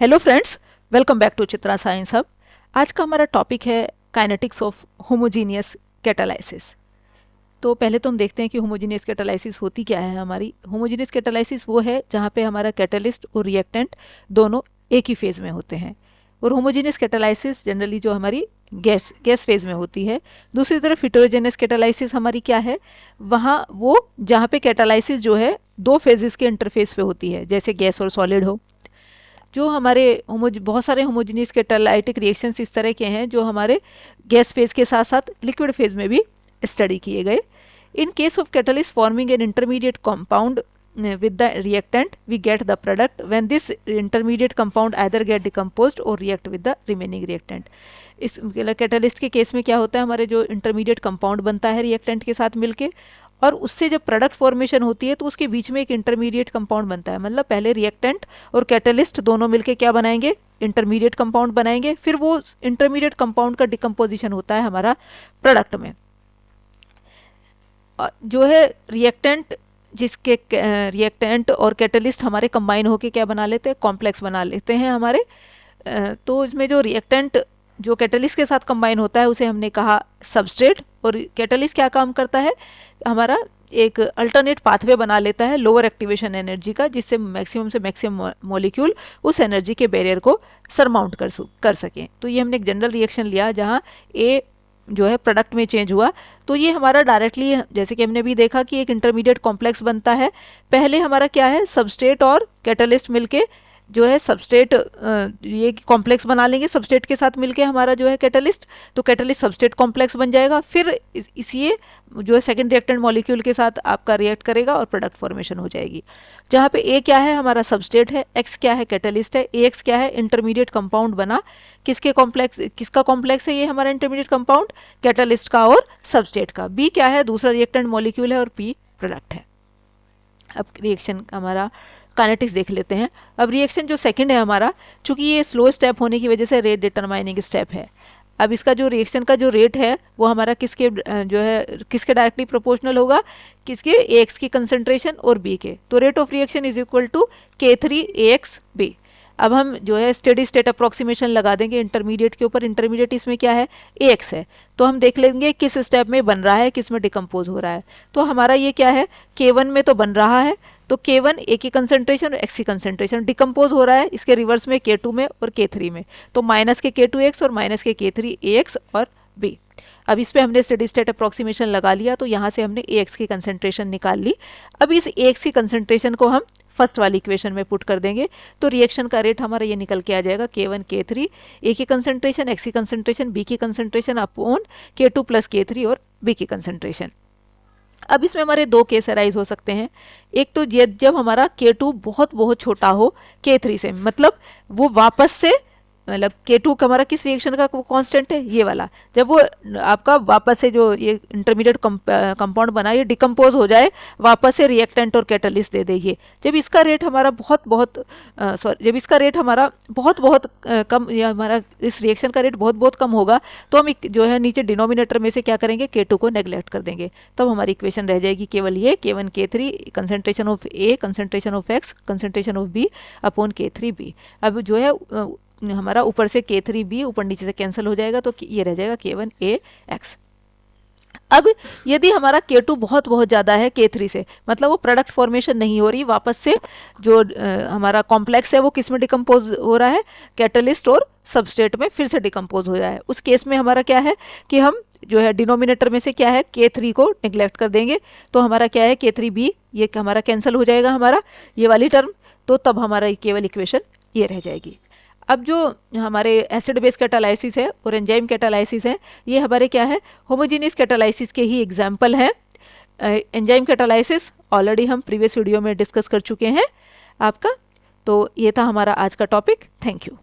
Hello friends, welcome back to Chitra science hub. आज का हमारा टॉपिक है काइनेटिक्स ऑफ होमोजीनियस कैटालाइसिस। तो पहले तो हम देखते हैं कि होमोजीनियस कैटालाइसिस होती क्या है। हमारी होमोजीनियस कैटालाइसिस वो है जहाँ पे हमारा कैटालिस्ट और रिएक्टेंट दोनों एक ही फेज़ में होते हैं। और होमोजीनियस कैटालाइसिस जनरली जो हमारी गैस फेज़ में होती है। दूसरी तरफ हेटेरोजेनस कैटालाइसिस हमारी क्या है, वहाँ वो जहाँ पे कैटालाइसिस जो है दो फेजेस के इंटरफेस पे होती है, जैसे गैस और सॉलिड हो। जो हमारे बहुत सारे होमोजीनियस कैटालाइटिक रिएक्शंस इस तरह के हैं जो हमारे गैस फेज के साथ साथ लिक्विड फेज में भी स्टडी किए गए। In case of catalyst forming an intermediate compound with the reactant we get the product when this intermediate compound either get decomposed or react with the remaining reactant। इस catalyst के case में क्या होता है, हमारे जो इंटरमीडिएट कंपाउंड बनता है रिएक्टेंट के साथ मिलके, और उससे जब प्रोडक्ट फॉर्मेशन होती है तो उसके बीच में एक इंटरमीडिएट कंपाउंड बनता है। मतलब पहले रिएक्टेंट और कैटलिस्ट दोनों मिलके क्या बनाएंगे, इंटरमीडिएट कंपाउंड बनाएंगे। फिर वो इंटरमीडिएट कंपाउंड का डिकम्पोजिशन होता है हमारा प्रोडक्ट में। जो है रिएक्टेंट, जिसके रिएक्टेंट और कैटलिस्ट हमारे कंबाइन होके क्या बना लेते हैं, कॉम्प्लेक्स बना लेते हैं हमारे। तो इसमें जो रिएक्टेंट जो कैटलिस्ट के साथ कंबाइन होता है उसे हमने कहा सबस्ट्रेट। और कैटलिस्ट क्या काम करता है, हमारा एक अल्टरनेट पाथवे बना लेता है लोअर एक्टिवेशन एनर्जी का, जिससे मैक्सिमम से मैक्सिमम मॉलिक्यूल उस एनर्जी के बैरियर को सरमाउंट कर सकें। तो ये हमने एक जनरल रिएक्शन लिया जहाँ ए जो है प्रोडक्ट में चेंज हुआ। तो ये हमारा डायरेक्टली, जैसे कि हमने भी देखा कि एक इंटरमीडिएट कॉम्प्लेक्स बनता है। पहले हमारा क्या है, सबस्ट्रेट और कैटलिस्ट मिलके जो है सबस्ट्रेट ये कॉम्प्लेक्स बना लेंगे सबस्ट्रेट के साथ मिलके हमारा जो है कैटलिस्ट। तो कैटलिस्ट सबस्ट्रेट कॉम्प्लेक्स बन जाएगा। फिर इसी जो है सेकंड रिएक्टेंट मॉलिक्यूल के साथ आपका रिएक्ट करेगा और प्रोडक्ट फॉर्मेशन हो जाएगी। जहाँ पे ए क्या है, हमारा सबस्ट्रेट है, एक्स क्या है, कैटलिस्ट है, ए एक्स क्या है, इंटरमीडिएट कंपाउंड बना। किसका कॉम्प्लेक्स है ये हमारा इंटरमीडिएट कंपाउंड, कैटलिस्ट का और सबस्ट्रेट का। बी क्या है, दूसरा रिएक्टेंट मॉलिक्यूल है, और पी प्रोडक्ट है। अब रिएक्शन हमारा काइनेटिक्स देख लेते हैं। अब रिएक्शन जो सेकंड है हमारा, चूंकि ये स्लो स्टेप होने की वजह से रेट डिटरमाइनिंग स्टेप है। अब इसका जो रिएक्शन का जो रेट है वो हमारा किसके जो है किसके डायरेक्टली प्रोपोर्शनल होगा, किसके AX की कंसंट्रेशन और B के। तो rate of reaction is equal to K3 AX B। अब हम जो है स्टेडी स्टेट अप्रोक्सीमेशन लगा देंगे इंटरमीडिएट के ऊपर। इंटरमीडिएट इसमें क्या है, AX है। तो हम देख लेंगे किस स्टेप में बन रहा है, किस में डिकम्पोज हो रहा है। तो हमारा ये क्या है, K1 में तो बन रहा है, तो K1 A की कंसंट्रेशन और X की कंसंट्रेशन। डिकम्पोज हो रहा है इसके रिवर्स में K2 में और K3 में। तो माइनस के K2X और माइनस के K3 AX और B। अब इस पे हमने स्टेडी स्टेट अप्रोक्सीमेशन लगा लिया, तो यहाँ से हमने AX की कंसंट्रेशन निकाल ली। अब इस AX की कंसंट्रेशन को हम फर्स्ट वाली इक्वेशन में पुट कर देंगे। तो रिएक्शन का रेट हमारा ये निकल के आ जाएगा K1 K3 A की कंसंट्रेशन, X की कंसंट्रेशन, B की concentration upon K2 plus K3 और B की कंसंट्रेशन। अब इसमें हमारे दो केस अराइज हो सकते हैं। एक तो जब हमारा K2 बहुत बहुत छोटा हो K3 से, मतलब वो वापस से, मतलब K2 का हमारा किस रिएक्शन का कांस्टेंट है, ये वाला। जब वो आपका वापस से जो ये इंटरमीडिएट कंपाउंड बना ये डिकम्पोज हो जाए, वापस से रिएक्टेंट और कैटलिस्ट दे देगी। जब इसका रेट हमारा जब इसका रेट हमारा बहुत बहुत कम, या हमारा इस रिएक्शन का रेट बहुत बहुत कम होगा, तो हम जो है नीचे डिनोमिनेटर में से क्या करेंगे, K2 को नेग्लेक्ट कर देंगे। तब हमारी इक्वेशन रह जाएगी केवल ये K1 K3 concentration of A concentration of X concentration of B upon K3 B। अब जो है हमारा ऊपर से K3B ऊपर नीचे से कैंसिल हो जाएगा, तो ये रह जाएगा K1 AX। अब यदि हमारा K2 बहुत बहुत ज़्यादा है K3 से, मतलब वो प्रोडक्ट फॉर्मेशन नहीं हो रही, वापस से जो हमारा कॉम्प्लेक्स है वो किस में डिकम्पोज हो रहा है, कैटलिस्ट और सबस्ट्रेट में फिर से डिकम्पोज हो रहा है। उस केस में हमारा क्या है कि हम जो है डिनोमिनेटर में से क्या है K3 को नेग्लेक्ट कर देंगे। तो हमारा क्या है K3B, ये हमारा कैंसिल हो जाएगा हमारा ये वाली टर्म। तो तब हमारा केवल इक्वेशन ये रह जाएगी। अब जो हमारे एसिड बेस कैटालाइसिस है और एंजाइम कैटालाइसिस है, ये हमारे क्या है, होमोजेनियस कैटालाइसिस के ही एग्जाम्पल हैं। एंजाइम कैटालाइसिस ऑलरेडी हम प्रीवियस वीडियो में डिस्कस कर चुके हैं आपका। तो ये था हमारा आज का टॉपिक। Thank you.